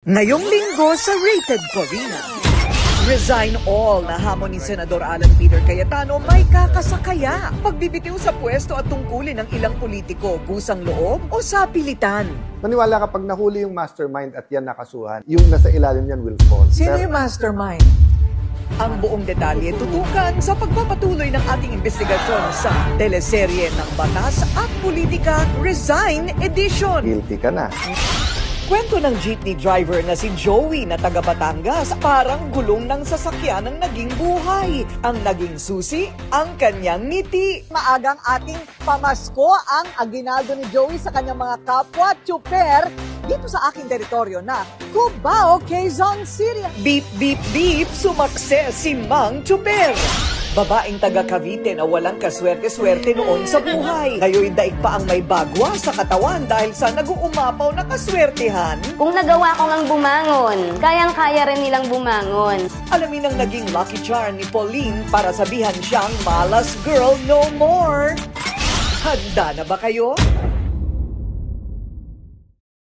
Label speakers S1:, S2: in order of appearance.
S1: Ngayong linggo sa Rated Corina. Resign all na hamon ni Senador Alan Peter Cayetano may kakasakaya. Pagbibitiw sa pwesto at tungkulin ng ilang politiko, kusang loob o sa pilitan.
S2: Maniwala kapag nahuli yung mastermind at yan nakasuhan, yung nasa ilalim yan will fall.
S1: Sino yung mastermind? Ang buong detalye tutukan sa pagpapatuloy ng ating investigasyon sa teleserye ng Batas at Politika Resign Edition.
S2: Guilty ka na.
S1: Kwento ng jeepney driver na si Joey na taga Batangas, parang gulong ng sasakyan ang naging buhay. Ang naging susi, ang kanyang ngiti. Maagang ating pamasko ang aginaldo ni Joey sa kanyang mga kapwa tsuper dito sa aking teritoryo na Cubao, Quezon City. Beep, beep, beep, sumakses si Mang Tsuper. Babaeng taga Cavite na walang kaswerte-swerte noon sa buhay. Ngayon daig pa ang may bagwa sa katawan dahil sa nag-uumapaw na kaswertehan.
S3: Kung nagawa ko ngang bumangon, kayang-kaya rin nilang bumangon.
S1: Alamin ang naging lucky charm ni Pauline para sabihan siyang malas girl no more. Handa na ba kayo?